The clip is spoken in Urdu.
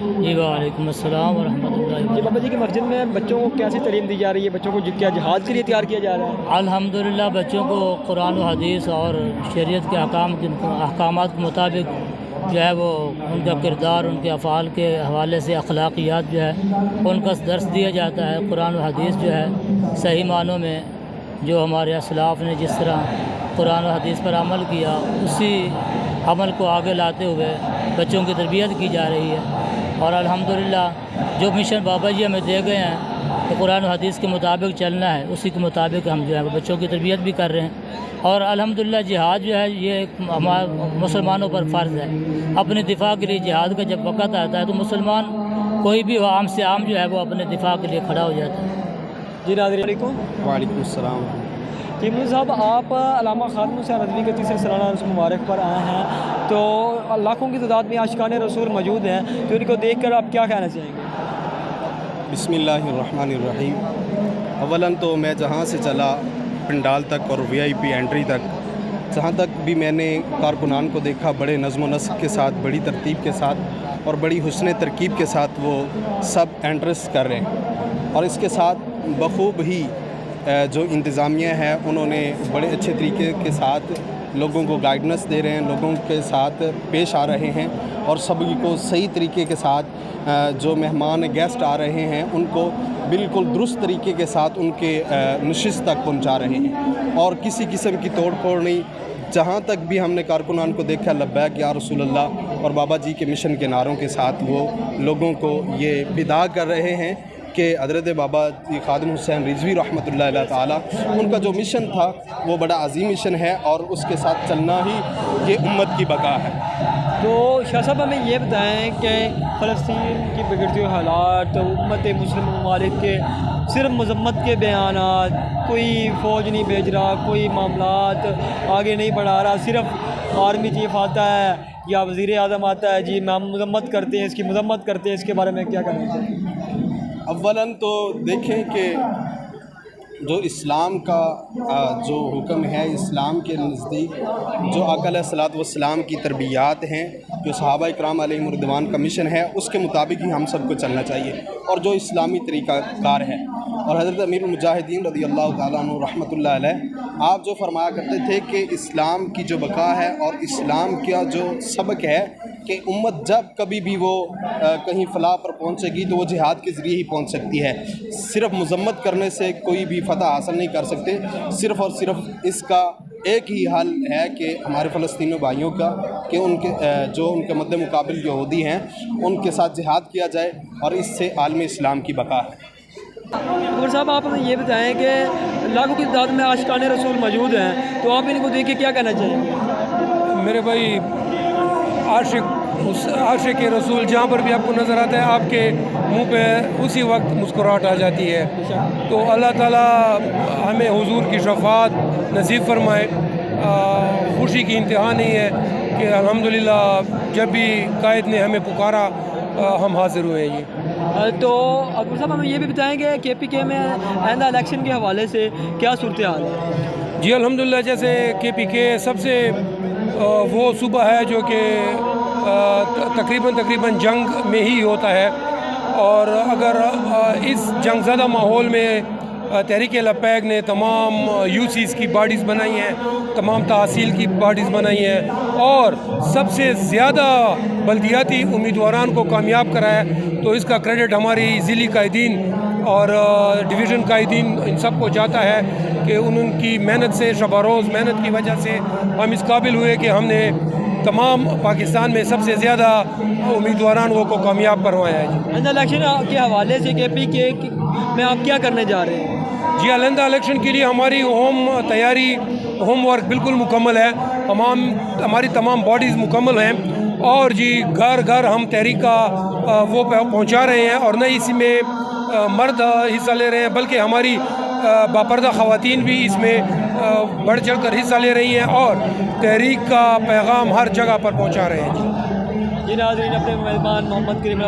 جی وعلیکم السلام ورحمۃ اللہ جی وبرکاتہ۔ بابا جی کی مسجد میں بچوں کو کیسی تعلیم دی جا رہی ہے؟ بچوں کو کیا جہاد کے لیے تیار کیا جا رہا ہے؟ الحمدللہ بچوں کو قرآن و حدیث اور شریعت کے احکامات کے مطابق جو ہے وہ ان کا کردار، ان کے افعال کے حوالے سے اخلاقیات جو ہے ان کا درس دیا جاتا ہے۔ قرآن و حدیث جو ہے صحیح معنوں میں جو ہمارے اسلاف نے جس طرح قرآن و حدیث پر عمل کیا، اسی عمل کو آگے لاتے ہوئے بچوں کی تربیت کی جا رہی ہے۔ اور الحمدللہ جو مشن بابا جی ہمیں دے گئے ہیں کہ قرآن و حدیث کے مطابق چلنا ہے، اسی کے مطابق ہم جو ہے بچوں کی تربیت بھی کر رہے ہیں۔ اور الحمدللہ جہاد جو ہے یہ ایک مسلمانوں پر فرض ہے۔ اپنے دفاع کے لیے جہاد کا جب وقت آتا ہے تو مسلمان کوئی بھی ہو، عام سے عام جو ہے وہ اپنے دفاع کے لیے کھڑا ہو جاتا ہے۔ جی ناظرین علیکم۔ وعلیکم السلام۔ تیمور صاحب، آپ علامہ خادم حسین رضوی کے تیسرے سالانہ عرس مبارک پر آئے ہیں، تو لاکھوں کی تعداد میں عاشقان رسول موجود ہیں، تو ان کو دیکھ کر آپ کیا کہنا چاہیں گے؟ بسم اللہ الرحمن الرحیم۔ اولاً تو میں جہاں سے چلا پنڈال تک اور VIP انٹری تک، جہاں تک بھی میں نے کارکنان کو دیکھا، بڑے نظم و نسق کے ساتھ، بڑی ترتیب کے ساتھ اور بڑی حسن ترکیب کے ساتھ وہ سب انٹرس کر رہے ہیں۔ اور اس کے ساتھ بخوب ہی جو انتظامیہ ہے انہوں نے بڑے اچھے طریقے کے ساتھ لوگوں کو گائیڈنس دے رہے ہیں، لوگوں کے ساتھ پیش آ رہے ہیں، اور سبھی کو صحیح طریقے کے ساتھ جو مہمان گیسٹ آ رہے ہیں ان کو بالکل درست طریقے کے ساتھ ان کے نشست تک پہنچا رہے ہیں، اور کسی قسم کی توڑ پھوڑ نہیں۔ جہاں تک بھی ہم نے کارکنان کو دیکھا، لبیک یا رسول اللہ اور بابا جی کے مشن کے نعروں کے ساتھ وہ لوگوں کو یہ فدا کر رہے ہیں کہ حضرت بابا جی خادم حسین رضوی رحمۃ اللہ علیہ تعالیٰ، ان کا جو مشن تھا وہ بڑا عظیم مشن ہے، اور اس کے ساتھ چلنا ہی یہ امت کی بقا ہے۔ تو شاہ صاحب ہمیں یہ بتائیں کہ فلسطین کی بگڑتی ہوئی حالات، امت مسلم ممالک کے صرف مذمت کے بیانات، کوئی فوج نہیں بھیج رہا، کوئی معاملات آگے نہیں بڑھا رہا، صرف آرمی چیف آتا ہے یا وزیر اعظم آتا ہے، جی ہم مذمت کرتے ہیں، اس کی مذمت کرتے ہیں، اس کے بارے میں کیا کہنا چاہیے؟ اولاً تو دیکھیں کہ جو اسلام کا جو حکم ہے، اسلام کے نزدیک جو آقا علیہ الصلوۃ والسلام کی تربیات ہیں، جو صحابہ اکرام علیہم الرضوان کا مشن ہے، اس کے مطابق ہی ہم سب کو چلنا چاہیے، اور جو اسلامی طریقہ کار ہے۔ اور حضرت امیر المجاہدین رضی اللہ تعالیٰ عنہ رحمۃ اللہ علیہ، آپ جو فرمایا کرتے تھے کہ اسلام کی جو بقا ہے اور اسلام کا جو سبق ہے کہ امت جب کبھی بھی وہ کہیں فلاح پر پہنچے گی تو وہ جہاد کے ذریعے ہی پہنچ سکتی ہے، صرف مذمت کرنے سے کوئی بھی فتح حاصل نہیں کر سکتے۔ صرف اور صرف اس کا ایک ہی حل ہے کہ ہمارے فلسطینی بھائیوں کا، کہ ان کے جو ان کے مد مقابل یہودی ہیں ان کے ساتھ جہاد کیا جائے، اور اس سے عالم اسلام کی بقا ہے۔ عمر صاحب، آپ ہمیں یہ بتائیں کہ لاکھوں کی تعداد میں عاشقان رسول موجود ہیں، تو آپ ان کو دیکھ کے کیا کہنا چاہیں گے؟ میرے بھائی، عاشق رسول جہاں پر بھی آپ کو نظر آتا ہے، آپ کے منہ پہ اسی وقت مسکراہٹ آ جاتی ہے۔ تو اللہ تعالیٰ ہمیں حضور کی شفاعت نصیب فرمائے۔ خوشی کی انتہا نہیں ہے کہ الحمدللہ جب بھی قائد نے ہمیں پکارا ہم حاضر ہوئے ہیں۔ تو عمر صاحب ہمیں یہ بھی بتائیں کہ KPK میں آئندہ الیکشن کے حوالے سے کیا صورتحال ہے؟ جی الحمدللہ، جیسے KPK سب سے وہ صوبہ ہے جو کہ تقریباً جنگ میں ہی ہوتا ہے، اور اگر اس جنگ زدہ ماحول میں تحریک لبیک نے تمام UCs کی باڈیز بنائی ہیں، تمام تحصیل کی باڈیز بنائی ہیں، اور سب سے زیادہ بلدیاتی امیدواران کو کامیاب کرا ہے، تو اس کا کریڈٹ ہماری ضلعی قائدین اور ڈویژن قائدین ان سب کو جاتا ہے کہ ان کی محنت سے، شب روز محنت کی وجہ سے ہم اس قابل ہوئے کہ ہم نے تمام پاکستان میں سب سے زیادہ امیدواران کو کامیاب کروایا ہے۔ آئندہ الیکشن کے حوالے سے KPK میں آپ کیا کرنے جا رہے ہیں؟ جی آئندہ الیکشن کے لیے ہماری ہوم ورک بالکل مکمل ہے، ہماری تمام باڈیز مکمل ہیں، اور جی گھر گھر ہم تحریک کا وہ پہنچا رہے ہیں، اور نہ اسی میں مرد حصہ لے رہے ہیں بلکہ ہماری باپردہ خواتین بھی اس میں بڑھ چڑھ کر حصہ لے رہی ہیں، اور تحریک کا پیغام ہر جگہ پر پہنچا رہے ہیں۔ جی ناظرین، اپنے مہمان محمد کریم